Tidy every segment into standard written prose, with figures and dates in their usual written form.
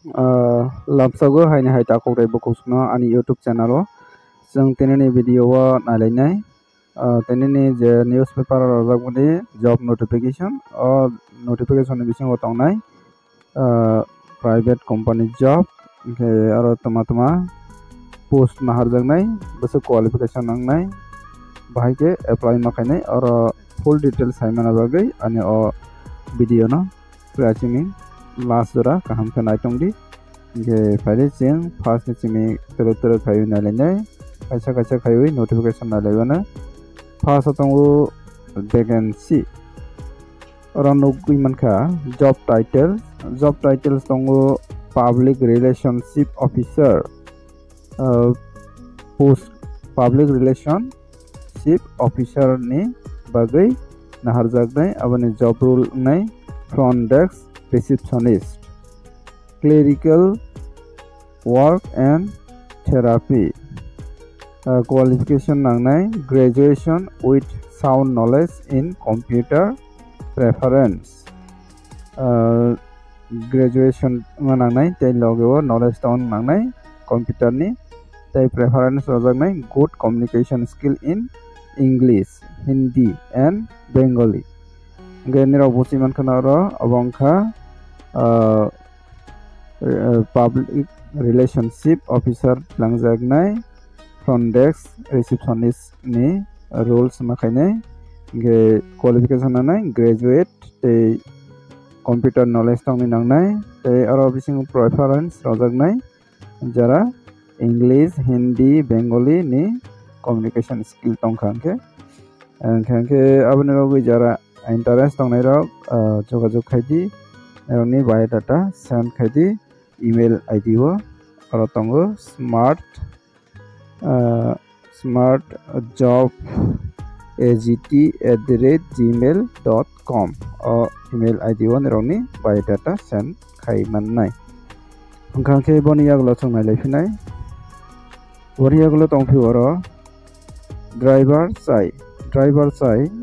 Lamsago haini hai ta khore bokosno ani YouTube channel o जों tenini video o nalainai tenini je newspaper rojak job notification o notification ni bisingo tongnai private company job ke aro toma post naharjaknai bese qualification nangnai bahai ke apply makainai aro full details haimana bagai ani o video no prachimi last dora kaham ke naitongdi ke faile ching first ni chimi tere khayu nalainai kaisa khayu notification nalaibana first atongo vacancy aro nugui mankha job titles tongo public relationship officer post public relationship officer ni bagai naharjaknai aboni job role nai front desk receptionist clerical work and therapy qualification nangnai graduation with sound knowledge in computer preference graduation nangnai tei logeo knowledge town nangnai computer ni tei preference rojaknai good communication skill in English Hindi and Bengali genera busiman khanaro abongkha public relationship officer langjaknai front desk receptionist ni roles makainai ge qualification nanai graduate tei computer knowledge tongni nangnai tei aro bising preference rojaknai jara English Hindi Bengali ni communication skill tongkhangke khangke aboni bagui jara interest tongnai rok jogajog khaidi ni biodata send khaidi email id o aro tongo smart job agt@gmail.com email id o nirokni biodata send khai mannai khangke boni yaglo songnai laifinai boni yaglo tongphi oro driver চাই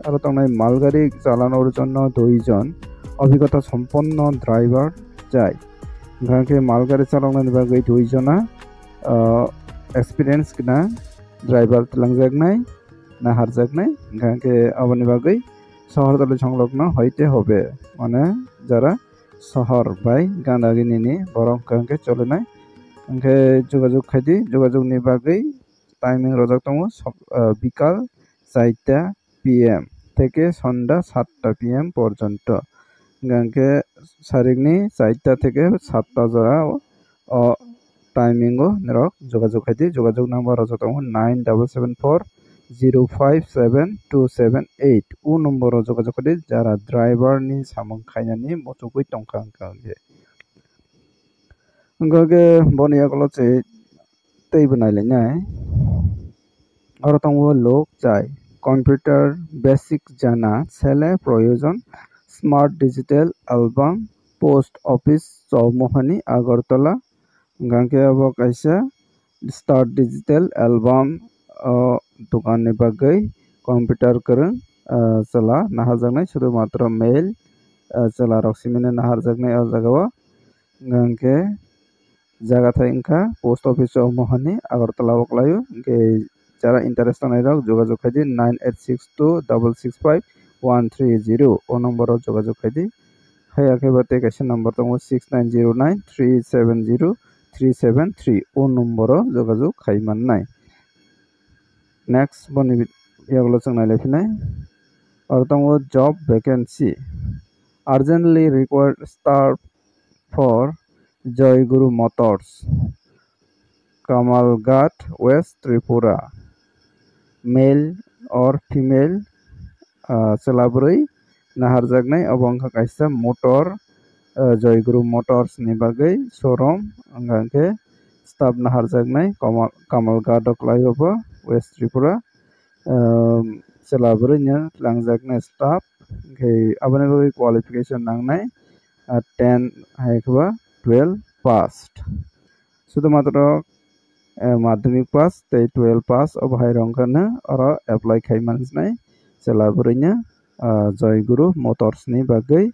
aro tongnai malgari চালানোর জন্য 2 জন অভিজ্ঞতা সম্পন্ন driver চাই khangke malgari chaloknani bagui 2 jona experience gna driver langjaknai naharjaknai khangke aboni bagui শহরতলি সংলগ্ন হইতে হবে মানে যারা শহর by গান্ধাগিনি ni borok khangke cholenai khangke যোগাযোগ খাইদি যোগাযোগনি bagui timing rojak tongo বিকাল 4টা PM থেকে সন্ধ্যা 7টা PM পর্যন্ত গানকে সারিগনি 4টা থেকে 7টা জোড়া টাইমিং ও নিরক যোগাযোগ খাইতে যোগাযোগ নাম্বার রজত 9740572778 ও নম্বর যোগাযোগ খাইতে যারা ড্রাইভার নি সামং খাইনানি মচুকুই টংকা আঙ্কাগে গাগে বনিয়া গলছে তেই বনাইলে নাই আর তঙ্গ লোক চাই কম্পিউটার বেসিক জানা ছেলে প্রয়োজন smart digital album post office Chowmuhani Agartala গাঙ্কে আবো কাইসা স্টার্ট ডিজিটাল অ্যালবাম দোকানে বাগৈ কম্পিউটার করং চলা নাহাজাগনাই শুধুমাত্র মেইল চলা রক্সিমিনে নাহাজাগনাই ও জাগাও গাঙ্কে জায়গা থাইংখা পোস্ট অফিস চৌমোহনী আগরতলা বকলায়ু গে যারা ইন্টারেস্ট নাইরক যোগাযোগ খাইদি 9862665130 ও নম্বর যোগাযোগ খাইদি হাইয়াকে বাতে কাছে নম্বর তং 6909370373 ও নম্বর যোগাযোগ খাইমান নাই নেক্সট বনি ইয়াগুলো जों नायलायफिनाय আর তং job vacancy urgently required staff for Jayguru motors Kamalghat west Tripura male और फीमेल चलाब्रै नाहारजागनाय अबंखा काइसा मोटर जयगुरु मोटर्स नि बागै शोरूम अंगांके स्टाफ नाहारजागनाय कमलघाट क्लाइबो वेस्ट त्रिपुरा चलाब्रै nya langjaknai स्टाफ के abone bagui qualification nangnai 10 haikwa 12 passed শুধুমাত্র माध्यमिक पास ते 12 पास अब हाई रंगना और अप्लाई खाइमानसनाय चलाब्रैनो जयगुरु मोटर्स नि बागै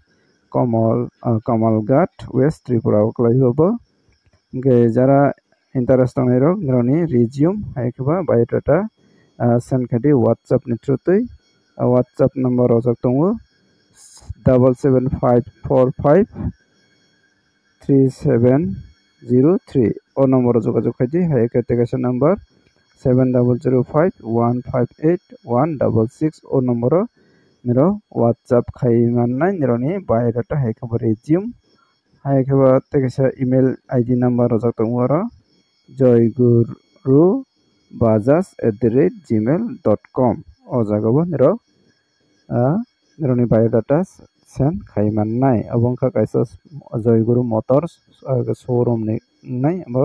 कमलघाट वेस्ट त्रिपुरा क्लाइबो jara interest tong rok nironi resume hai keba biodata send khadi WhatsApp ni through tui WhatsApp number rojak tongo 77553703 o number jogajog khaidi hai application number 7005158166 o number niro WhatsApp khai mannai nironi biodata hai keba resume hai keba tekesa email ID number rojak tongo ro joygurubajaj@gmail.com o jagao niro nironi biodata send khai mannai abongkha kaisa Joyguru Motors showroom ni nai abo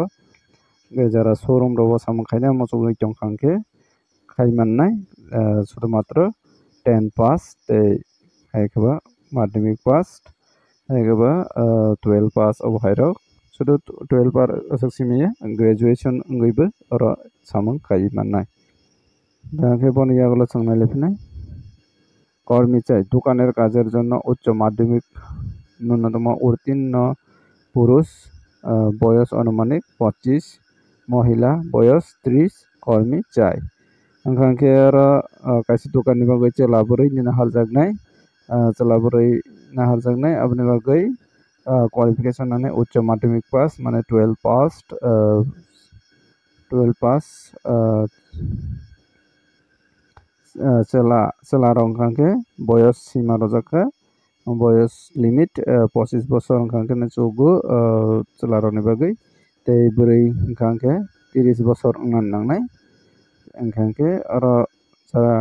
jara showroom ro samung khaina mochogoi tongkhangke khai mannai shudumatra 10 pass tei hai keba madhyamik pass hai keba 12 pass abo hairok শুধু 12 পার সিমিয়ে graduation গইবো oro samung khai mannai দাকে বনি ইয়াগুলো সংনাই লেফিনাই কর্মী চাই দোকানের কাজের জন্য উচ্চ মাধ্যমিক ন্যূনতম উত্তীর্ণ পুরুষ বয়স আনুমানিক 25 মহিলা বয়স 30 কর্মী চাই ओंखांखे आरो कासी दखान नि बागै चलाबोरै नि हालजागनाय चलाबोरै ना हालजागनाय abni bagै qualification ane उच्च माध्यमिक पास माने 12 पास चला रंखांखे बयस सीमा रजाखा बयस लिमिट 25 बছर ओंखांखे ने चौगु चला रनि बागै तै बोरै ओंखांखे 30 बছर ओंनान नांनाय ओंखांखे आरो सारा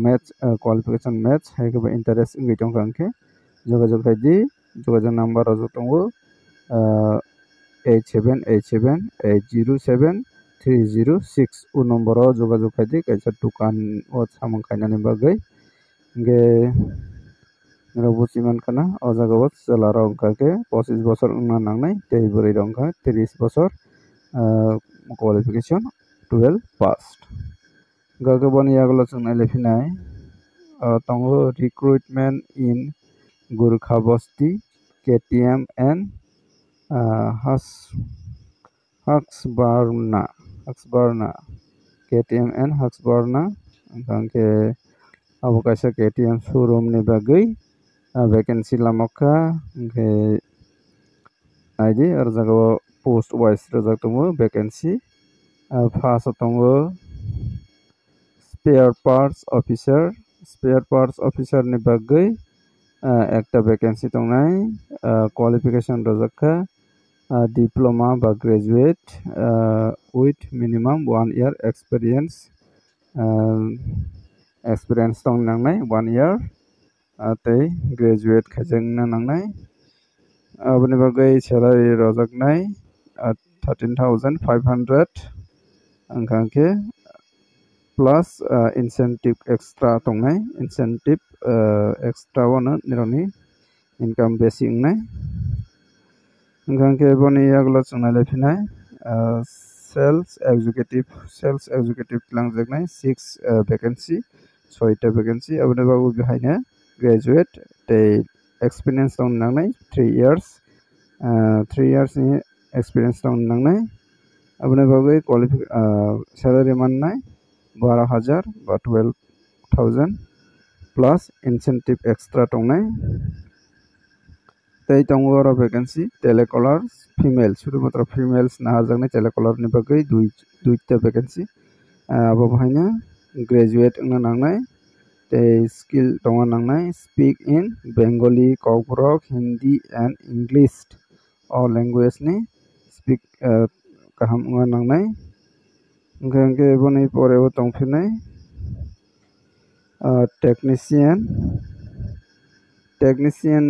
मैच क्वालिफिकेशन मैच है के इंटरेस्ट इंगै ओंखांखे जोगाजोग खायदि जोगाजोग नाम्बार रजो दंगो 8787807306 उ नम्बर जोगाजोग खायदि कैसा दुकान ओ सामं खायनानि बागै गे रबुचिमान खाना ओ जागाव चला रंखाके 25 बছर उना नांनाय तै बोरै रंखा 30 बছर क्वालिफिकेशन 12 पास गगबन यागलो संनाय लेफिनाय तंगो recruitment in Gurkha Basti KTM and Huxbarna KTM and Huxbarna ओंखांखे abo kaisa KTM showroom ni bagै vacancy lamaka ओंखे आइदि आरो जागाव post wise rojak tongo vacancy first tongo spare parts officer ni bagै একটা ভ্যাকেন্সি দंनाय qualification রজাখা diploma বা graduate with minimum 1 year experience dong नांनाय 1 year tei graduate khajengna नांनाय aboni bagai salary rojaknai 13,500 ओंखांखे plus incentive extra tongnai incentive extra one nironi income basic nai ओंखांखे बनि यागलो संनाय लेफिनाय sales executive langjaknai 6 vacancy 6 ta vacancy aboni babu behaina graduate tei experience tong nangnai 3 years 3 years ni experience tong nangnai aboni babu salary mannai 12,000 বা 12,000 plus incentive extra tongnai tei tongo aro vacancy telecaller female shudumatra females na hajaknai telecaller ni bagai duita vacancy abo bhaina graduate ongna nangnai tei skill tonga nangnai speak in Bengali Kokrok Hindi and English all language ni speak kaham ongna nangnai ओंखांखे बनि परेबो तंफिनाय technician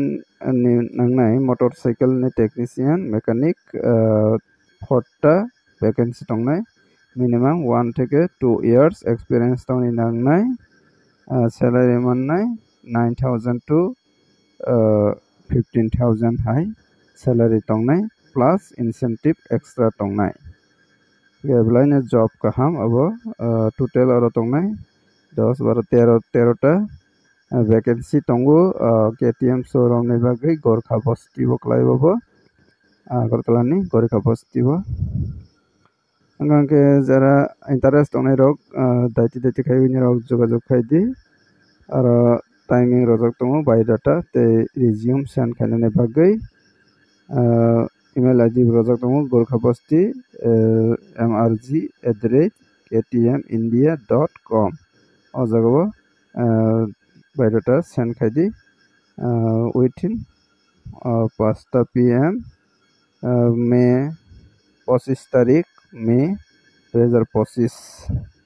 ni nangnai motorcycle ni technician mechanic 4 vacancy tongnai minimum 1 থেকে 2 years experience tongni nangnai salary mannai 9,000 to 15,000 hai salary tongnai plus incentive extra tongnai geblaina job kaham abo total aro tongnai 10 12 13 ta vacancy tongo KTM showroom ni bagai Gorkha Basti boklai bobo Agartala ni Gorikha Basti bo angke jara interest tonai rok daiti khai ni rok jogajog khaidi aro timing rojak tongo biodata tei resume send khainani bagui email ID rojak tongo gorkhabasti mrg@ktmindia.com o jagao biodata send khaidi within 5টা PM May 25 তারিখ May 2025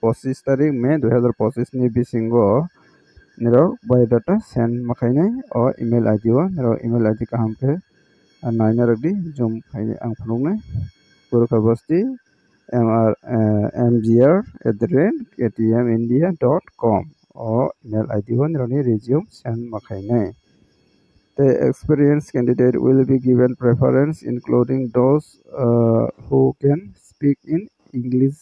25 তারিখ May 2025 ni bisingo niro biodata send makhainai o email ID o niro email ID kaham ke naina rokdi zoom khaini ang phunuknai gorkhabasti mgr@ktmindia.com o email ID o niro ni resume send makhainai. The experienced candidate will be given preference, including those who can speak in English,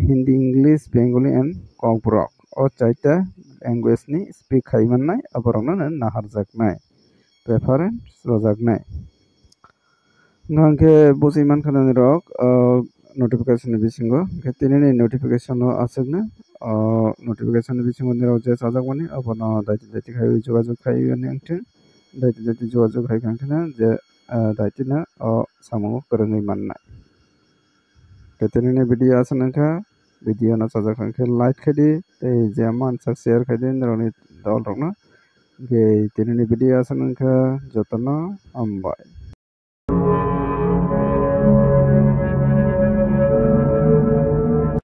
Hindi, English, Bengali, and Kongprok. O chaita language ni speak khaimanai aborokno naharjaknai preference rojaknai. Ngangke bujiman khanani rok notification ni bisingo tinini notification o asukna notification ni bisingo nirok je sajakmani abono daiti khai jogajog khai ani angtin daiti jogajog khai kangtina je daiti na o samungo korongoi mannai tinini video asanangkha video no sajak kangkhe like khaidi tei je mansak share khaidi nirokni dol rokno tinini video asanangkha jotono hambai.